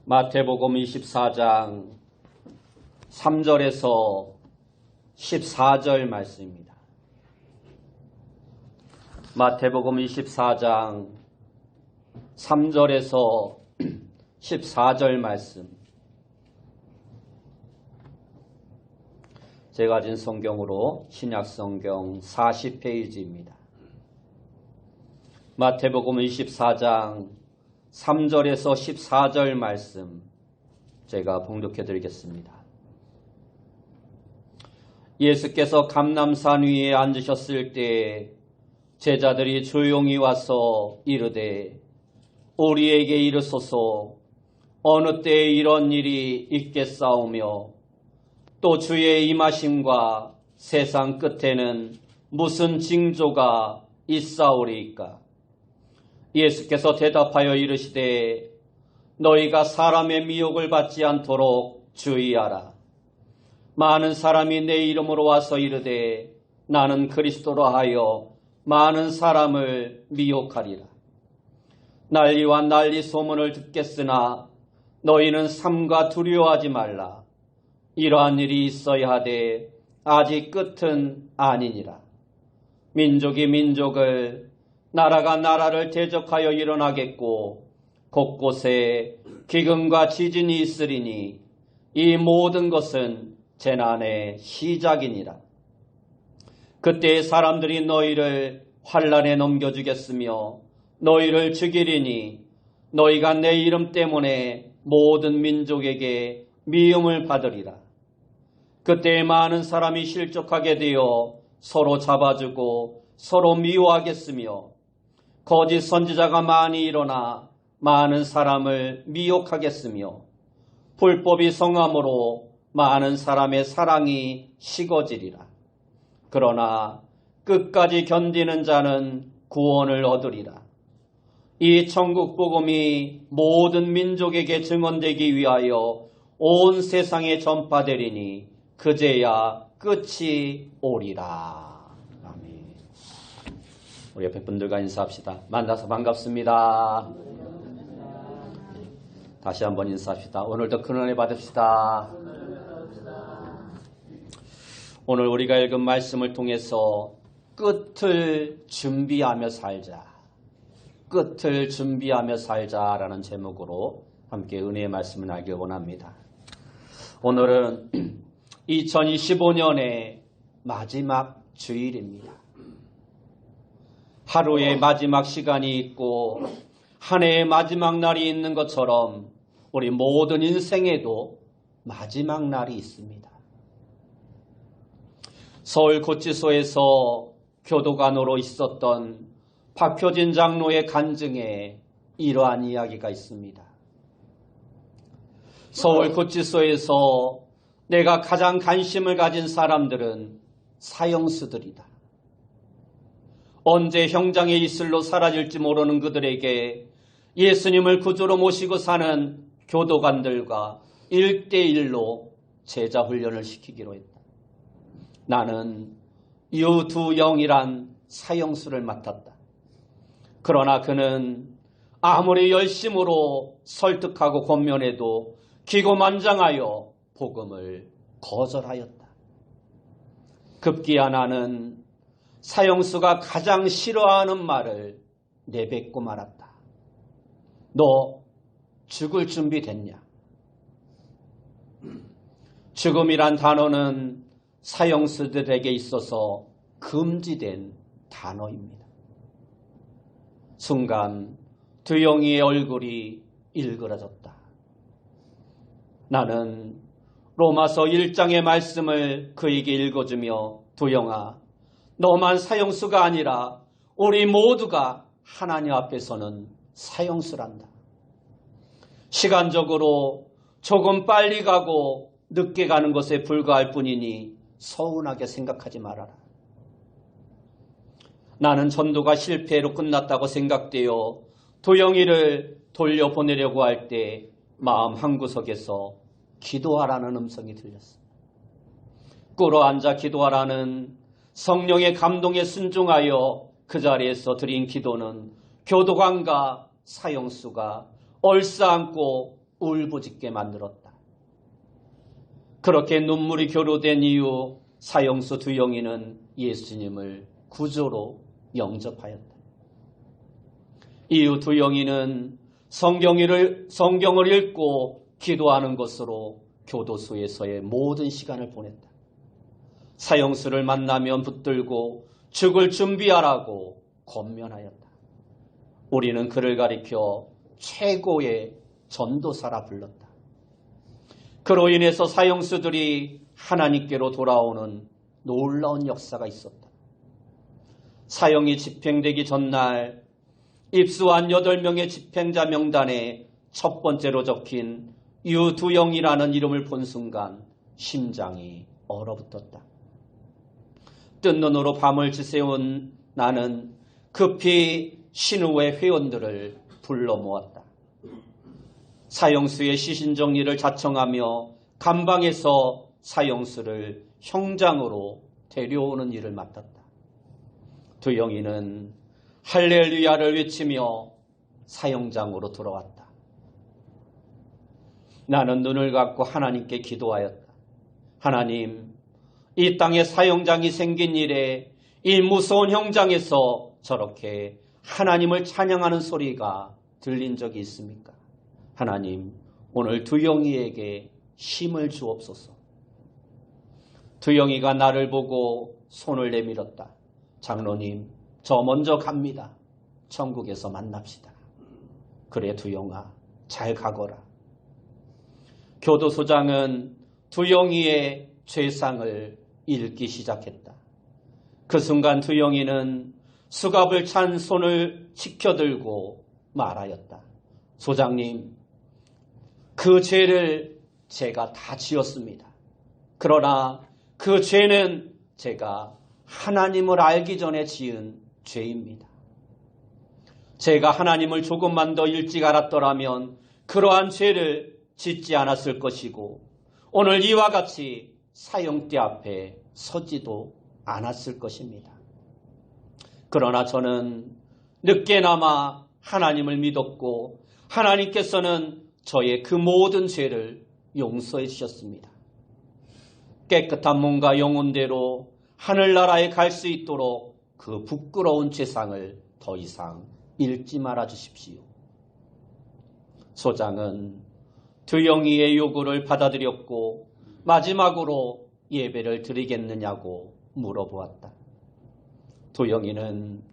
마태복음 24장 3절에서 14절 말씀입니다. 마태복음 24장 3절에서 14절 말씀. 제가 가진 성경으로 신약성경 40페이지입니다. 마태복음 24장 3절에서 14절 말씀 제가 봉독해 드리겠습니다. 예수께서 감람산 위에 앉으셨을 때에 제자들이 조용히 와서 이르되 우리에게 이르소서 어느 때에 이런 일이 있겠사오며 또 주의 임하심과 세상 끝에는 무슨 징조가 있사오리이까? 예수께서 대답하여 이르시되 너희가 사람의 미혹을 받지 않도록 주의하라. 많은 사람이 내 이름으로 와서 이르되 나는 그리스도라 하여 많은 사람을 미혹하리라. 난리와 난리 소문을 듣겠으나 너희는 삼가 두려워하지 말라. 이러한 일이 있어야 하되 아직 끝은 아니니라. 민족이 민족을 나라가 나라를 대적하여 일어나겠고 곳곳에 기근과 지진이 있으리니 이 모든 것은 재난의 시작이니라. 그때 사람들이 너희를 환난에 넘겨주겠으며 너희를 죽이리니 너희가 내 이름 때문에 모든 민족에게 미움을 받으리라. 그때 많은 사람이 실족하게 되어 서로 잡아주고 서로 미워하겠으며 거짓 선지자가 많이 일어나 많은 사람을 미혹하겠으며 불법이 성함으로 많은 사람의 사랑이 식어지리라. 그러나 끝까지 견디는 자는 구원을 얻으리라. 이 천국 복음이 모든 민족에게 증언되기 위하여 온 세상에 전파되리니 그제야 끝이 오리라. 우리 옆에 분들과 인사합시다. 만나서 반갑습니다. 다시 한번 인사합시다. 오늘도 큰 은혜 받읍시다. 오늘 우리가 읽은 말씀을 통해서 끝을 준비하며 살자. 끝을 준비하며 살자라는 제목으로 함께 은혜의 말씀을 나누기 원합니다. 오늘은 2025년의 마지막 주일입니다. 하루의 마지막 시간이 있고 한 해의 마지막 날이 있는 것처럼 우리 모든 인생에도 마지막 날이 있습니다. 서울 구치소에서 교도관으로 있었던 박효진 장로의 간증에 이러한 이야기가 있습니다. 서울 구치소에서 내가 가장 관심을 가진 사람들은 사형수들이다. 언제 형장의 이슬로 사라질지 모르는 그들에게 예수님을 구주로 모시고 사는 교도관들과 1대1로 제자훈련을 시키기로 했다. 나는 유두영이란 사형수를 맡았다. 그러나 그는 아무리 열심으로 설득하고 권면해도 기고만장하여 복음을 거절하였다. 급기야 나는 사형수가 가장 싫어하는 말을 내뱉고 말았다. 너 죽을 준비 됐냐? 죽음이란 단어는 사형수들에게 있어서 금지된 단어입니다. 순간 두영이의 얼굴이 일그러졌다. 나는 로마서 1장의 말씀을 그에게 읽어주며 두영아, 너만 사형수가 아니라 우리 모두가 하나님 앞에서는 사형수란다. 시간적으로 조금 빨리 가고 늦게 가는 것에 불과할 뿐이니 서운하게 생각하지 말아라. 나는 전도가 실패로 끝났다고 생각되어 도영이를 돌려보내려고 할 때 마음 한구석에서 기도하라는 음성이 들렸습니다. 꿇어앉아 기도하라는 성령의 감동에 순종하여 그 자리에서 드린 기도는 교도관과 사형수가 얼싸안고 울부짖게 만들었다. 그렇게 눈물이 교류된 이후 사형수 두영이는 예수님을 구조로 영접하였다. 이후 두영이는 성경을 읽고 기도하는 것으로 교도소에서의 모든 시간을 보냈다. 사형수를 만나면 붙들고 죽을 준비하라고 권면하였다. 우리는 그를 가리켜 최고의 전도사라 불렀다. 그로 인해서 사형수들이 하나님께로 돌아오는 놀라운 역사가 있었다. 사형이 집행되기 전날 입수한 8명의 집행자 명단에 첫 번째로 적힌 유두영이라는 이름을 본 순간 심장이 얼어붙었다. 뜬 눈으로 밤을 지새운 나는 급히 신우회 회원들을 불러 모았다. 사형수의 시신정리를 자청하며 감방에서 사형수를 형장으로 데려오는 일을 맡았다. 두영이는 할렐루야를 외치며 사형장으로 돌아왔다. 나는 눈을 감고 하나님께 기도하였다. 하나님, 이 땅에 사형장이 생긴 이래 이 무서운 형장에서 저렇게 하나님을 찬양하는 소리가 들린 적이 있습니까? 하나님, 오늘 두영이에게 힘을 주옵소서. 두영이가 나를 보고 손을 내밀었다. 장로님, 저 먼저 갑니다. 천국에서 만납시다. 그래, 두영아, 잘 가거라. 교도소장은 두영이의 죄상을 읽기 시작했다. 그 순간 두영이는 수갑을 찬 손을 치켜들고 말하였다. 소장님, 그 죄를 제가 다 지었습니다. 그러나 그 죄는 제가 하나님을 알기 전에 지은 죄입니다. 제가 하나님을 조금만 더 일찍 알았더라면 그러한 죄를 짓지 않았을 것이고 오늘 이와 같이 사형대 앞에 서지도 않았을 것입니다. 그러나 저는 늦게나마 하나님을 믿었고 하나님께서는 저의 그 모든 죄를 용서해 주셨습니다. 깨끗한 몸과 영혼대로 하늘나라에 갈 수 있도록 그 부끄러운 죄상을 더 이상 읽지 말아 주십시오. 소장은 두영이의 요구를 받아들였고 마지막으로 예배를 드리겠느냐고 물어보았다. 두영이는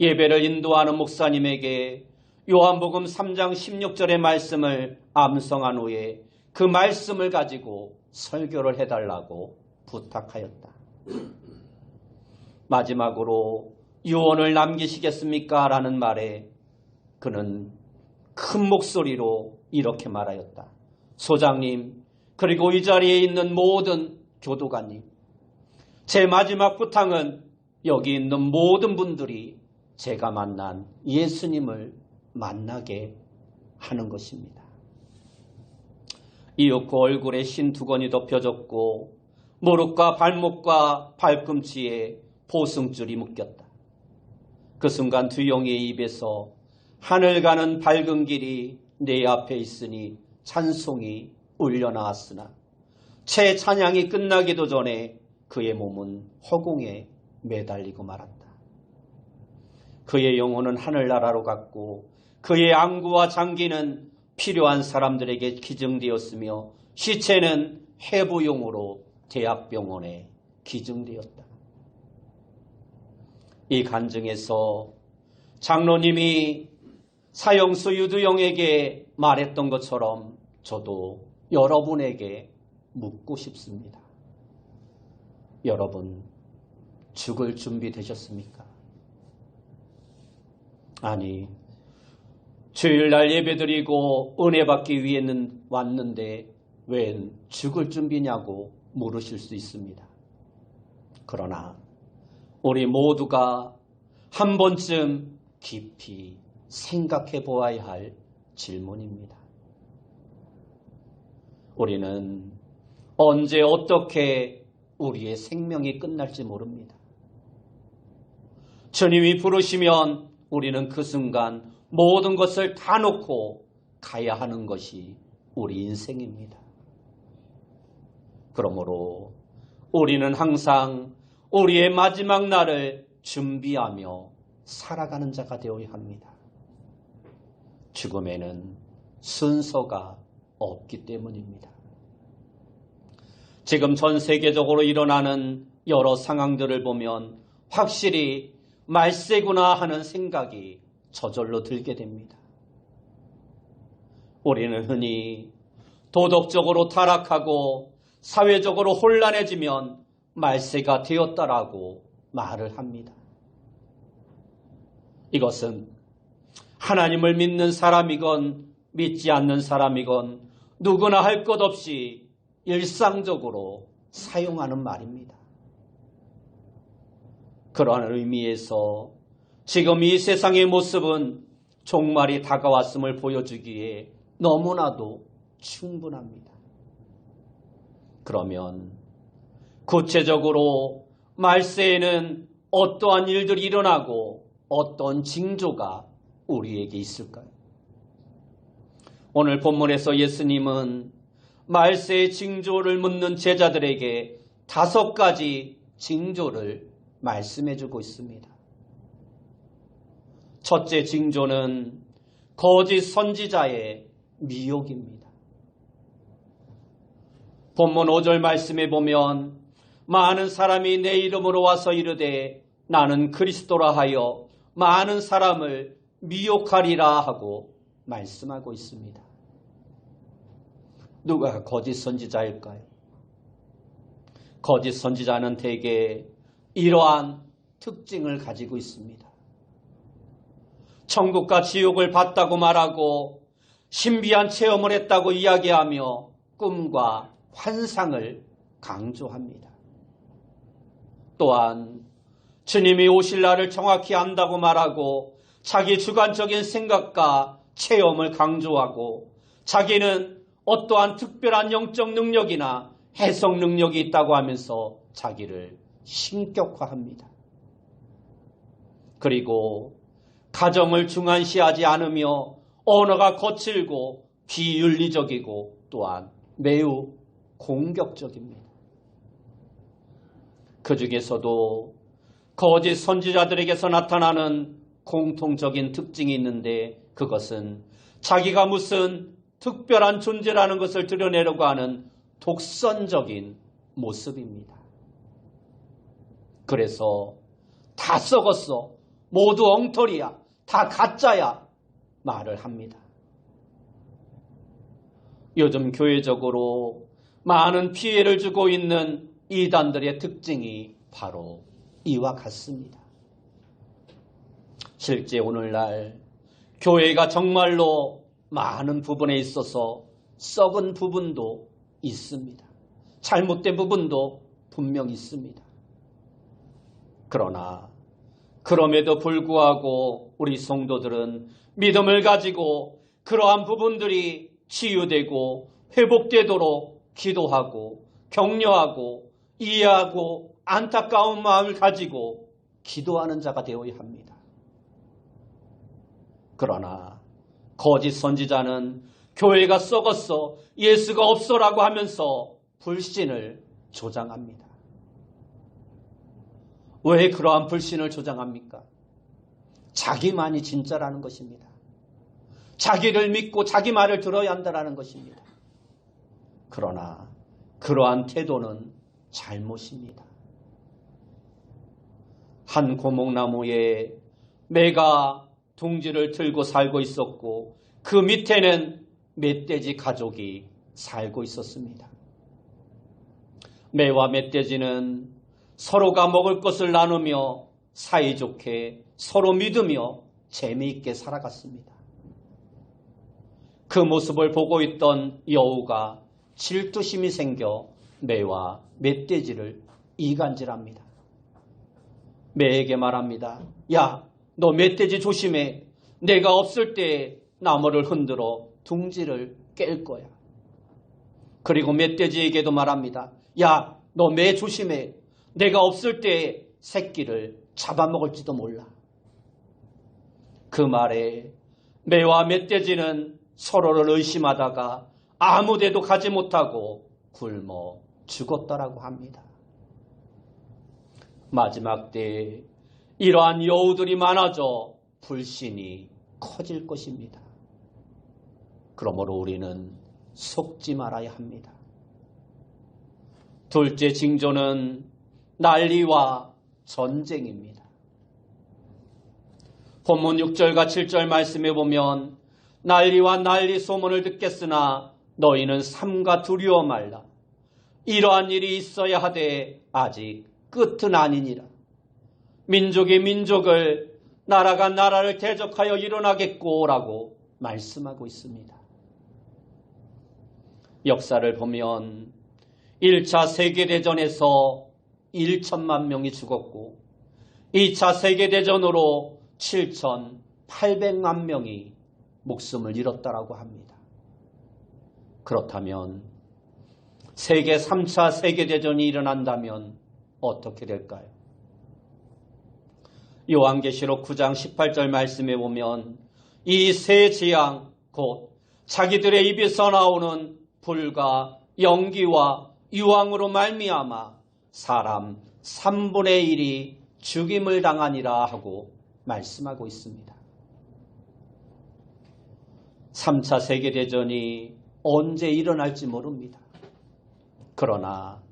예배를 인도하는 목사님에게 요한복음 3장 16절의 말씀을 암송한 후에 그 말씀을 가지고 설교를 해달라고 부탁하였다. 마지막으로 유언을 남기시겠습니까? 라는 말에 그는 큰 목소리로 이렇게 말하였다. 소장님, 그리고 이 자리에 있는 모든 교도관님, 제 마지막 부탁은 여기 있는 모든 분들이 제가 만난 예수님을 만나게 하는 것입니다. 이윽고 얼굴에 흰 두건이 덮여졌고 무릎과 발목과 발꿈치에 보승줄이 묶였다. 그 순간 두영이의 입에서 하늘 가는 밝은 길이 내 앞에 있으니 찬송이 울려나왔으나 채 찬양이 끝나기도 전에 그의 몸은 허공에 매달리고 말았다. 그의 영혼은 하늘나라로 갔고 그의 안구와 장기는 필요한 사람들에게 기증되었으며 시체는 해부용으로 대학병원에 기증되었다. 이 간증에서 장로님이 사형수 유두영에게 말했던 것처럼 저도 여러분에게 묻고 싶습니다. 여러분, 죽을 준비 되셨습니까? 아니, 주일날 예배드리고 은혜 받기 위해는 왔는데 웬 죽을 준비냐고 물으실 수 있습니다. 그러나 우리 모두가 한 번쯤 깊이 생각해 보아야 할 질문입니다. 우리는 언제 어떻게 우리의 생명이 끝날지 모릅니다. 주님이 부르시면 우리는 그 순간 모든 것을 다 놓고 가야 하는 것이 우리 인생입니다. 그러므로 우리는 항상 우리의 마지막 날을 준비하며 살아가는 자가 되어야 합니다. 죽음에는 순서가 없기 때문입니다. 지금 전 세계적으로 일어나는 여러 상황들을 보면 확실히 말세구나 하는 생각이 저절로 들게 됩니다. 우리는 흔히 도덕적으로 타락하고 사회적으로 혼란해지면 말세가 되었다라고 말을 합니다. 이것은 하나님을 믿는 사람이건 믿지 않는 사람이건 누구나 할 것 없이 일상적으로 사용하는 말입니다. 그러한 의미에서 지금 이 세상의 모습은 종말이 다가왔음을 보여주기에 너무나도 충분합니다. 그러면 구체적으로 말세에는 어떠한 일들이 일어나고 어떤 징조가 우리에게 있을까요? 오늘 본문에서 예수님은 말세의 징조를 묻는 제자들에게 5가지 징조를 말씀해주고 있습니다. 첫째 징조는 거짓 선지자의 미혹입니다. 본문 5절 말씀에 보면 많은 사람이 내 이름으로 와서 이르되 나는 그리스도라 하여 많은 사람을 미혹하리라 하고 말씀하고 있습니다. 누가 거짓 선지자일까요? 거짓 선지자는 대개 이러한 특징을 가지고 있습니다. 천국과 지옥을 봤다고 말하고 신비한 체험을 했다고 이야기하며 꿈과 환상을 강조합니다. 또한 주님이 오실 날을 정확히 안다고 말하고 자기 주관적인 생각과 체험을 강조하고 자기는 어떠한 특별한 영적 능력이나 해석 능력이 있다고 하면서 자기를 신격화합니다. 그리고 가정을 중요시하지 않으며 언어가 거칠고 비윤리적이고 또한 매우 공격적입니다. 그 중에서도 거짓 선지자들에게서 나타나는 공통적인 특징이 있는데 그것은 자기가 무슨 특별한 존재라는 것을 드러내려고 하는 독선적인 모습입니다. 그래서 다 썩었어, 모두 엉터리야, 다 가짜야 말을 합니다. 요즘 교회적으로 많은 피해를 주고 있는 이단들의 특징이 바로 이와 같습니다. 실제 오늘날 교회가 정말로 많은 부분에 있어서 썩은 부분도 있습니다. 잘못된 부분도 분명 있습니다. 그러나 그럼에도 불구하고 우리 성도들은 믿음을 가지고 그러한 부분들이 치유되고 회복되도록 기도하고 격려하고 이해하고 안타까운 마음을 가지고 기도하는 자가 되어야 합니다. 그러나 거짓 선지자는 교회가 썩었어, 예수가 없어라고 하면서 불신을 조장합니다. 왜 그러한 불신을 조장합니까? 자기만이 진짜라는 것입니다. 자기를 믿고 자기 말을 들어야 한다는 것입니다. 그러나 그러한 태도는 잘못입니다. 한 고목나무에 매가 둥지를 틀고 살고 있었고 그 밑에는 멧돼지 가족이 살고 있었습니다. 매와 멧돼지는 서로가 먹을 것을 나누며 사이좋게 서로 믿으며 재미있게 살아갔습니다. 그 모습을 보고 있던 여우가 질투심이 생겨 매와 멧돼지를 이간질합니다. 매에게 말합니다. 야, 너 멧돼지 조심해. 내가 없을 때 나무를 흔들어 둥지를 깰 거야. 그리고 멧돼지에게도 말합니다. 야, 너 매 조심해. 내가 없을 때 새끼를 잡아먹을지도 몰라. 그 말에 매와 멧돼지는 서로를 의심하다가 아무데도 가지 못하고 굶어 죽었더라고 합니다. 마지막 때에 이러한 여우들이 많아져 불신이 커질 것입니다. 그러므로 우리는 속지 말아야 합니다. 둘째 징조는 난리와 전쟁입니다. 본문 6절과 7절 말씀에 보면 난리와 난리 소문을 듣겠으나 너희는 삼가 두려워 말라. 이러한 일이 있어야 하되 아직 끝은 아니니라. 민족이 민족을, 나라가 나라를 대적하여 일어나겠고라고 말씀하고 있습니다. 역사를 보면 1차 세계대전에서 1천만 명이 죽었고 2차 세계대전으로 7,800만 명이 목숨을 잃었다라고 합니다. 그렇다면 세계 3차 세계대전이 일어난다면 어떻게 될까요? 요한계시록 9장 18절 말씀에 보면 이 세 재앙 곧 자기들의 입에서 나오는 불과 연기와 유황으로 말미암아 사람 3분의 1이 죽임을 당하니라 하고 말씀하고 있습니다. 3차 세계대전이 언제 일어날지 모릅니다. 그러나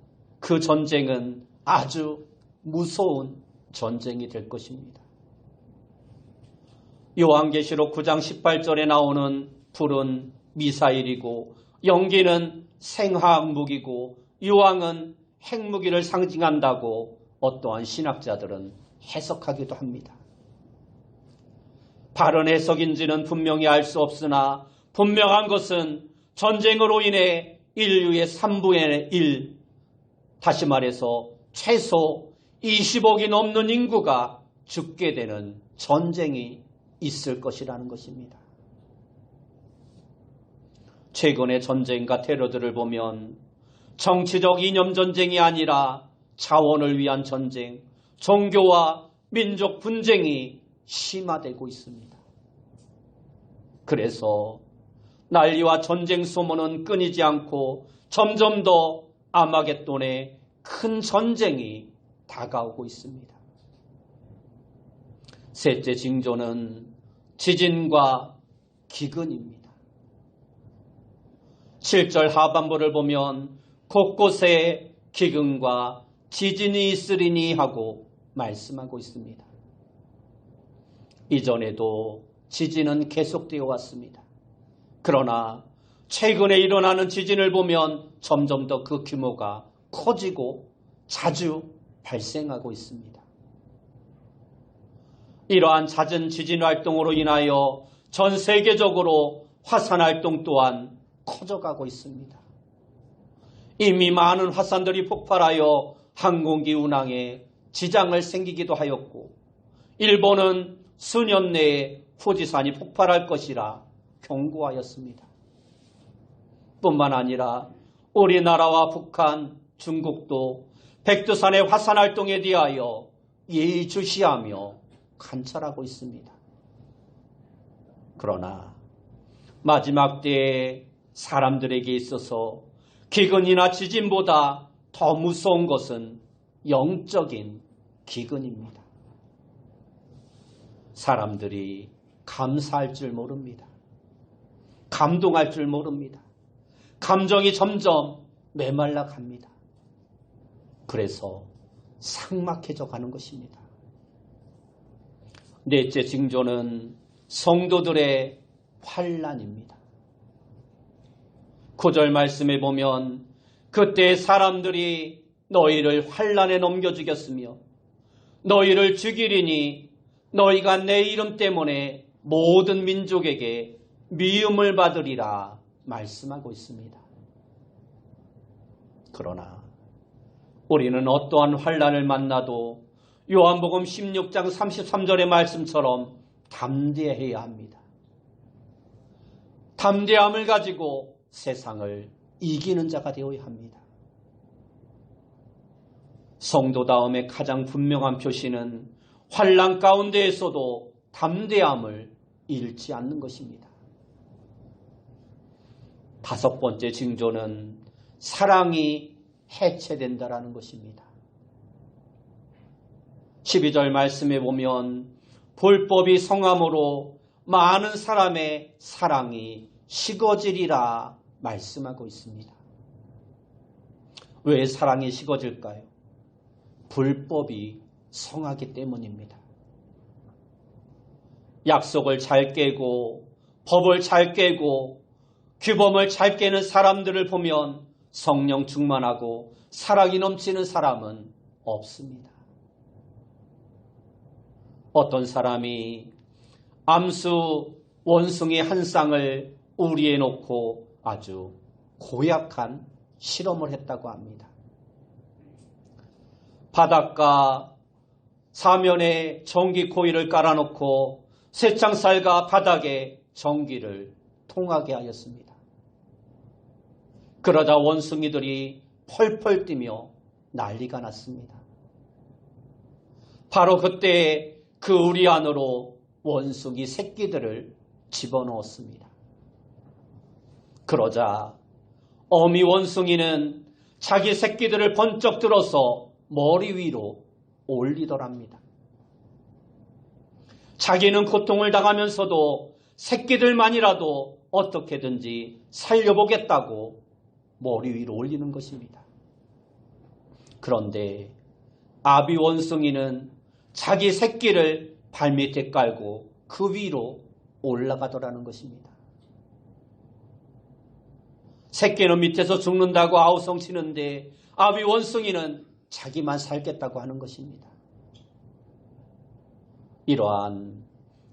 그 전쟁은 아주 무서운 전쟁이 될 것입니다. 요한계시록 9장 18절에 나오는 불은 미사일이고 연기는 생화학 무기고 유황은 핵무기를 상징한다고 어떠한 신학자들은 해석하기도 합니다. 바른 해석인지는 분명히 알 수 없으나 분명한 것은 전쟁으로 인해 인류의 3분의 1, 다시 말해서 최소 20억이 넘는 인구가 죽게 되는 전쟁이 있을 것이라는 것입니다. 최근의 전쟁과 테러들을 보면 정치적 이념 전쟁이 아니라 자원을 위한 전쟁, 종교와 민족 분쟁이 심화되고 있습니다. 그래서 난리와 전쟁 소문은 끊이지 않고 점점 더 아마겟돈의 큰 전쟁이 다가오고 있습니다. 셋째 징조는 지진과 기근입니다. 7절 하반부를 보면 곳곳에 기근과 지진이 있으리니 하고 말씀하고 있습니다. 이전에도 지진은 계속되어 왔습니다. 그러나 최근에 일어나는 지진을 보면 점점 더 그 규모가 커지고 자주 발생하고 있습니다. 이러한 잦은 지진 활동으로 인하여 전 세계적으로 화산 활동 또한 커져가고 있습니다. 이미 많은 화산들이 폭발하여 항공기 운항에 지장을 생기기도 하였고 일본은 수년 내에 후지산이 폭발할 것이라 경고하였습니다. 뿐만 아니라 우리나라와 북한, 중국도 백두산의 화산 활동에 대하여 예의주시하며 관찰하고 있습니다. 그러나 마지막 때에 사람들에게 있어서 기근이나 지진보다 더 무서운 것은 영적인 기근입니다. 사람들이 감사할 줄 모릅니다. 감동할 줄 모릅니다. 감정이 점점 메말라 갑니다. 그래서 삭막해져 가는 것입니다. 넷째 징조는 성도들의 환난입니다. 9절 말씀에 보면 그때 사람들이 너희를 환난에 넘겨 주겠으며 너희를 죽이리니 너희가 내 이름 때문에 모든 민족에게 미움을 받으리라 말씀하고 있습니다. 그러나 우리는 어떠한 환난을 만나도 요한복음 16장 33절의 말씀처럼 담대해야 합니다. 담대함을 가지고 세상을 이기는 자가 되어야 합니다. 성도다움의 가장 분명한 표시는 환난 가운데에서도 담대함을 잃지 않는 것입니다. 다섯 번째 징조는 사랑이 해체된다라는 것입니다. 12절 말씀에 보면 불법이 성함으로 많은 사람의 사랑이 식어지리라 말씀하고 있습니다. 왜 사랑이 식어질까요? 불법이 성하기 때문입니다. 약속을 잘 깨고 법을 잘 깨고 규범을 잘 깨는 사람들을 보면 성령 충만하고 사랑이 넘치는 사람은 없습니다. 어떤 사람이 암수 원숭이 한 쌍을 우리에 놓고 아주 고약한 실험을 했다고 합니다. 바닷가 사면에 전기 코일을 깔아놓고 쇠창살과 바닥에 전기를 통하게 하였습니다. 그러자 원숭이들이 펄펄 뛰며 난리가 났습니다. 바로 그때 그 우리 안으로 원숭이 새끼들을 집어넣었습니다. 그러자 어미 원숭이는 자기 새끼들을 번쩍 들어서 머리 위로 올리더랍니다. 자기는 고통을 당하면서도 새끼들만이라도 어떻게든지 살려보겠다고 머리 위로 올리는 것입니다. 그런데 아비 원숭이는 자기 새끼를 발밑에 깔고 그 위로 올라가더라는 것입니다. 새끼는 밑에서 죽는다고 아우성 치는데 아비 원숭이는 자기만 살겠다고 하는 것입니다. 이러한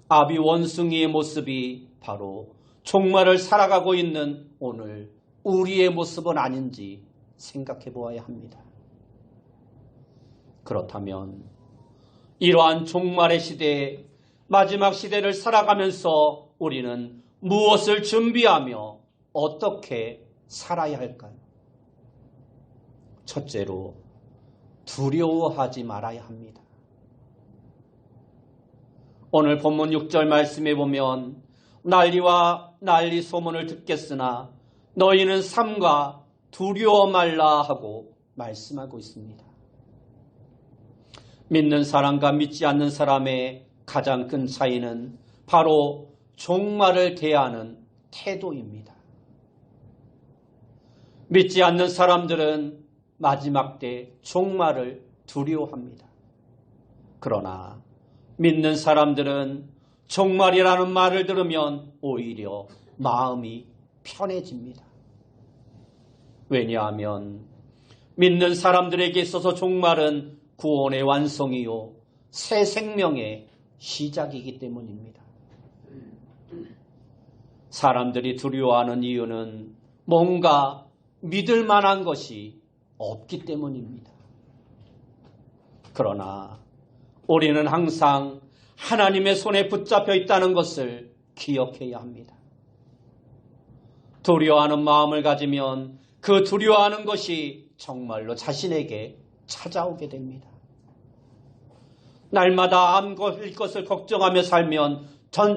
아비 원숭이의 모습이 바로 종말을 살아가고 있는 오늘 우리의 모습은 아닌지 생각해 보아야 합니다. 그렇다면 이러한 종말의 시대에 마지막 시대를 살아가면서 우리는 무엇을 준비하며 어떻게 살아야 할까요? 첫째로 두려워하지 말아야 합니다. 오늘 본문 6절 말씀에 보면 난리와 난리 소문을 듣겠으나 너희는 삼가 두려워 말라 하고 말씀하고 있습니다. 믿는 사람과 믿지 않는 사람의 가장 큰 차이는 바로 종말을 대하는 태도입니다. 믿지 않는 사람들은 마지막 때 종말을 두려워합니다. 그러나 믿는 사람들은 종말이라는 말을 들으면 오히려 마음이 편해집니다. 왜냐하면 믿는 사람들에게 있어서 종말은 구원의 완성이요 새 생명의 시작이기 때문입니다. 사람들이 두려워하는 이유는 뭔가 믿을 만한 것이 없기 때문입니다. 그러나 우리는 항상 하나님의 손에 붙잡혀 있다는 것을 기억해야 합니다. 두려워하는 마음을 가지면 그 두려워하는 것이 정말로 자신에게 찾아오게 됩니다. 날마다 암 걸릴 것을 걱정하며 살면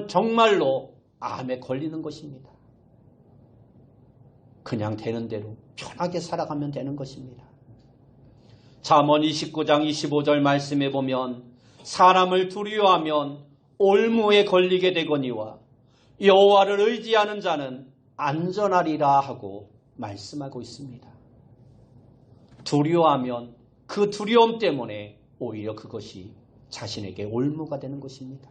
정말로 암에 걸리는 것입니다. 그냥 되는 대로 편하게 살아가면 되는 것입니다. 잠언 29장 25절 말씀에 보면 사람을 두려워하면 올무에 걸리게 되거니와 여호와를 의지하는 자는 안전하리라 하고 말씀하고 있습니다. 두려워하면 그 두려움 때문에 오히려 그것이 자신에게 올무가 되는 것입니다.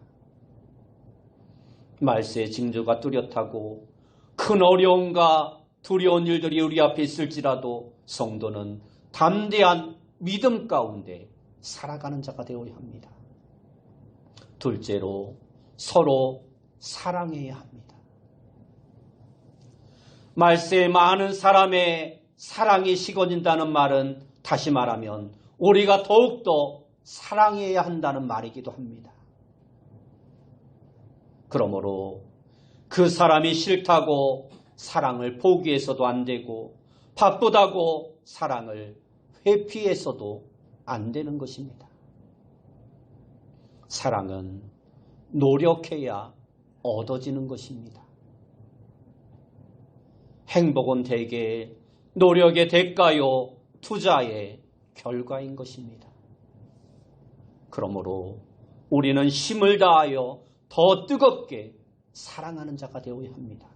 말세의 징조가 뚜렷하고 큰 어려움과 두려운 일들이 우리 앞에 있을지라도 성도는 담대한 믿음 가운데 살아가는 자가 되어야 합니다. 둘째로 서로 사랑해야 합니다. 말세에 많은 사람의 사랑이 식어진다는 말은 다시 말하면 우리가 더욱더 사랑해야 한다는 말이기도 합니다. 그러므로 그 사람이 싫다고 사랑을 포기해서도 안 되고 바쁘다고 사랑을 회피해서도 안 되는 것입니다. 사랑은 노력해야 얻어지는 것입니다. 행복은 대개 노력의 대가요, 투자의 결과인 것입니다. 그러므로 우리는 힘을 다하여 더 뜨겁게 사랑하는 자가 되어야 합니다.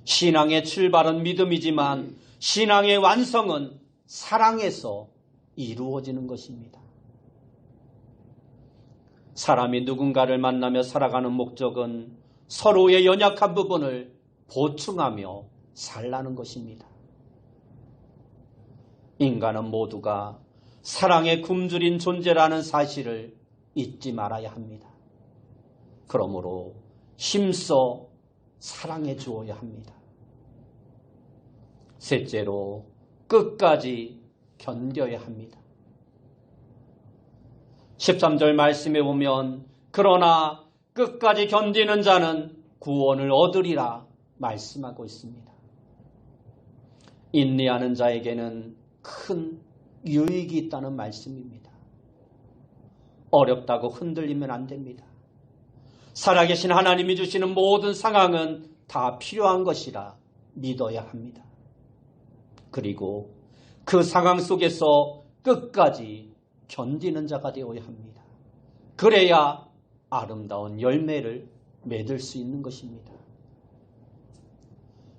신앙의 출발은 믿음이지만 신앙의 완성은 사랑에서 이루어지는 것입니다. 사람이 누군가를 만나며 살아가는 목적은 서로의 연약한 부분을 보충하며 살라는 것입니다. 인간은 모두가 사랑에 굶주린 존재라는 사실을 잊지 말아야 합니다. 그러므로 힘써 사랑해 주어야 합니다. 셋째로 끝까지 견뎌야 합니다. 13절 말씀에 보면 그러나 끝까지 견디는 자는 구원을 얻으리라 말씀하고 있습니다. 인내하는 자에게는 큰 유익이 있다는 말씀입니다. 어렵다고 흔들리면 안 됩니다. 살아계신 하나님이 주시는 모든 상황은 다 필요한 것이라 믿어야 합니다. 그리고 그 상황 속에서 끝까지 견디는 자가 되어야 합니다. 그래야 아름다운 열매를 맺을 수 있는 것입니다.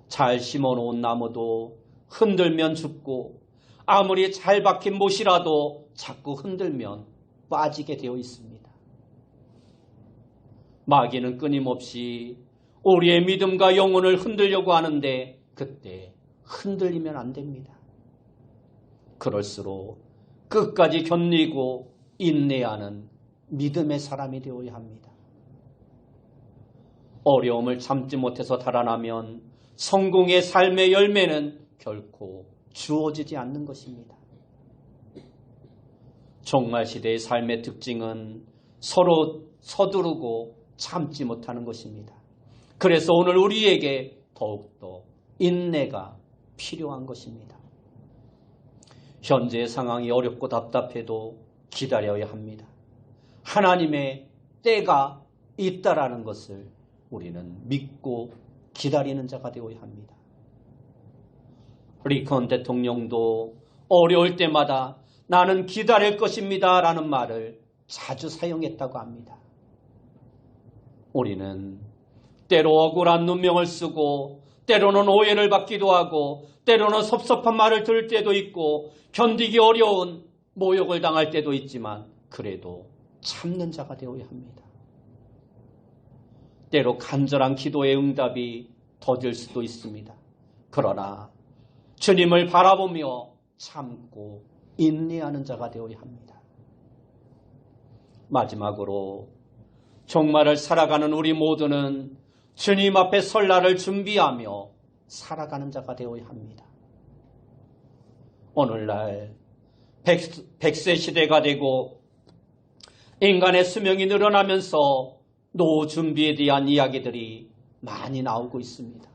잘 심어놓은 나무도 흔들면 죽고 아무리 잘 박힌 못이라도 자꾸 흔들면 빠지게 되어 있습니다. 마귀는 끊임없이 우리의 믿음과 영혼을 흔들려고 하는데 그때 흔들리면 안 됩니다. 그럴수록 끝까지 견디고 인내하는 믿음의 사람이 되어야 합니다. 어려움을 참지 못해서 달아나면 성공의 삶의 열매는 결코 주어지지 않는 것입니다. 종말시대의 삶의 특징은 서로 서두르고 참지 못하는 것입니다. 그래서 오늘 우리에게 더욱더 인내가 필요한 것입니다. 현재의 상황이 어렵고 답답해도 기다려야 합니다. 하나님의 때가 있다라는 것을 우리는 믿고 기다리는 자가 되어야 합니다. 리컨 대통령도 어려울 때마다 나는 기다릴 것입니다 라는 말을 자주 사용했다고 합니다. 우리는 때로 억울한 누명을 쓰고 때로는 오해를 받기도 하고 때로는 섭섭한 말을 들을 때도 있고 견디기 어려운 모욕을 당할 때도 있지만 그래도 참는 자가 되어야 합니다. 때로 간절한 기도의 응답이 더딜 수도 있습니다. 그러나 주님을 바라보며 참고 인내하는 자가 되어야 합니다. 마지막으로 종말을 살아가는 우리 모두는 주님 앞에 설날을 준비하며 살아가는 자가 되어야 합니다. 오늘날 100세 시대가 되고 인간의 수명이 늘어나면서 노후 준비에 대한 이야기들이 많이 나오고 있습니다.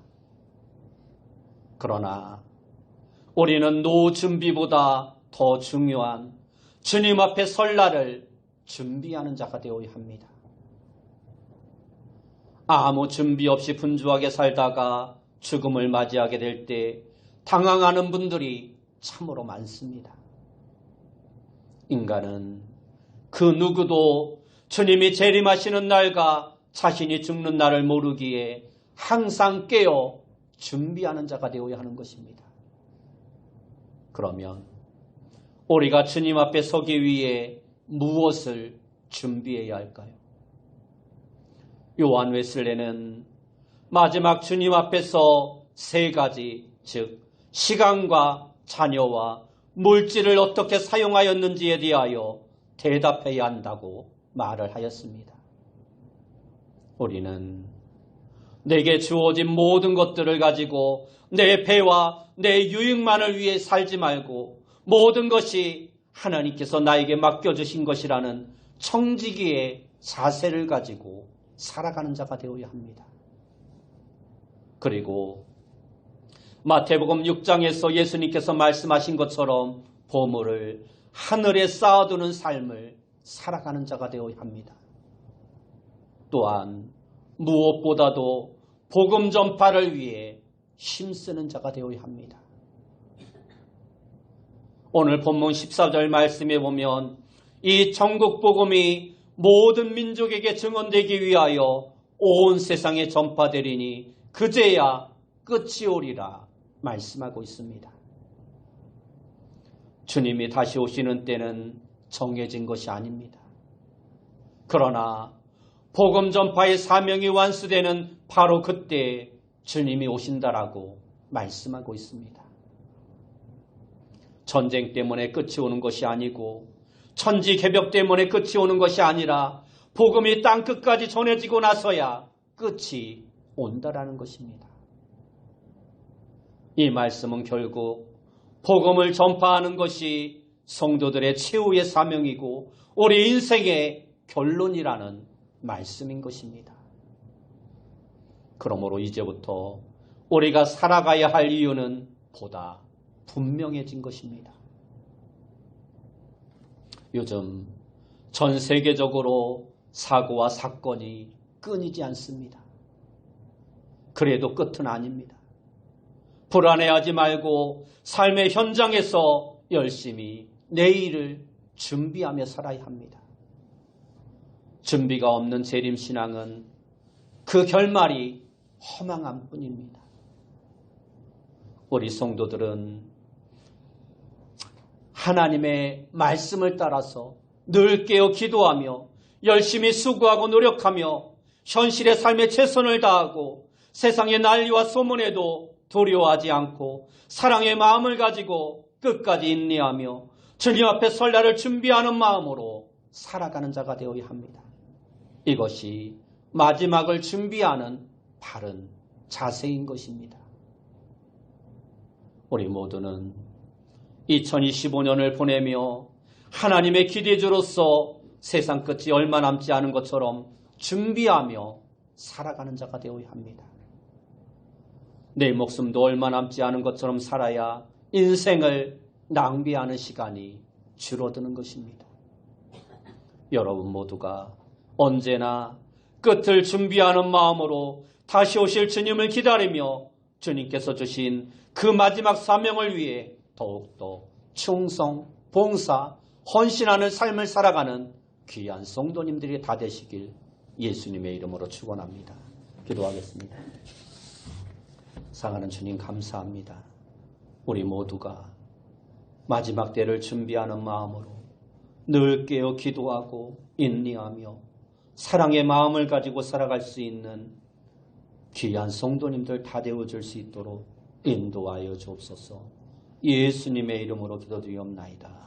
그러나 우리는 노후 준비보다 더 중요한 주님 앞에 설날을 준비하는 자가 되어야 합니다. 아무 준비 없이 분주하게 살다가 죽음을 맞이하게 될 때 당황하는 분들이 참으로 많습니다. 인간은 그 누구도 주님이 재림하시는 날과 자신이 죽는 날을 모르기에 항상 깨어 준비하는 자가 되어야 하는 것입니다. 그러면 우리가 주님 앞에 서기 위해 무엇을 준비해야 할까요? 요한 웨슬레는 마지막 주님 앞에서 세 가지, 즉 시간과 자녀와 물질을 어떻게 사용하였는지에 대하여 대답해야 한다고 말을 하였습니다. 우리는 내게 주어진 모든 것들을 가지고 내 배와 내 유익만을 위해 살지 말고 모든 것이 하나님께서 나에게 맡겨주신 것이라는 청지기의 자세를 가지고 살아가는 자가 되어야 합니다. 그리고 마태복음 6장에서 예수님께서 말씀하신 것처럼 보물을 하늘에 쌓아두는 삶을 살아가는 자가 되어야 합니다. 또한 무엇보다도 복음 전파를 위해 힘쓰는 자가 되어야 합니다. 오늘 본문 14절 말씀에 보면 이 천국 복음이 모든 민족에게 증언되기 위하여 온 세상에 전파되리니 그제야 끝이 오리라 말씀하고 있습니다. 주님이 다시 오시는 때는 정해진 것이 아닙니다. 그러나 복음 전파의 사명이 완수되는 바로 그때 주님이 오신다라고 말씀하고 있습니다. 전쟁 때문에 끝이 오는 것이 아니고 천지개벽 때문에 끝이 오는 것이 아니라 복음이 땅 끝까지 전해지고 나서야 끝이 온다라는 것입니다. 이 말씀은 결국 복음을 전파하는 것이 성도들의 최후의 사명이고 우리 인생의 결론이라는 말씀인 것입니다. 그러므로 이제부터 우리가 살아가야 할 이유는 보다 분명해진 것입니다. 요즘 전 세계적으로 사고와 사건이 끊이지 않습니다. 그래도 끝은 아닙니다. 불안해하지 말고 삶의 현장에서 열심히 내일을 준비하며 살아야 합니다. 준비가 없는 재림신앙은 그 결말이 허망한 뿐입니다. 우리 성도들은 하나님의 말씀을 따라서 늘 깨어 기도하며 열심히 수고하고 노력하며 현실의 삶에 최선을 다하고 세상의 난리와 소문에도 두려워하지 않고 사랑의 마음을 가지고 끝까지 인내하며 주님 앞에 설 날을 준비하는 마음으로 살아가는 자가 되어야 합니다. 이것이 마지막을 준비하는 바른 자세인 것입니다. 우리 모두는 2025년을 보내며 하나님의 기대주로서 세상 끝이 얼마 남지 않은 것처럼 준비하며 살아가는 자가 되어야 합니다. 내 목숨도 얼마 남지 않은 것처럼 살아야 인생을 낭비하는 시간이 줄어드는 것입니다. 여러분 모두가 언제나 끝을 준비하는 마음으로 다시 오실 주님을 기다리며 주님께서 주신 그 마지막 사명을 위해 더욱더 충성, 봉사, 헌신하는 삶을 살아가는 귀한 성도님들이 다 되시길 예수님의 이름으로 축원합니다. 기도하겠습니다. 사랑하는 주님 감사합니다. 우리 모두가 마지막 때를 준비하는 마음으로 늘 깨어 기도하고 인내하며 사랑의 마음을 가지고 살아갈 수 있는 귀한 성도님들 다 되어줄 수 있도록 인도하여 주옵소서. 예수님의 이름으로 기도드리옵나이다.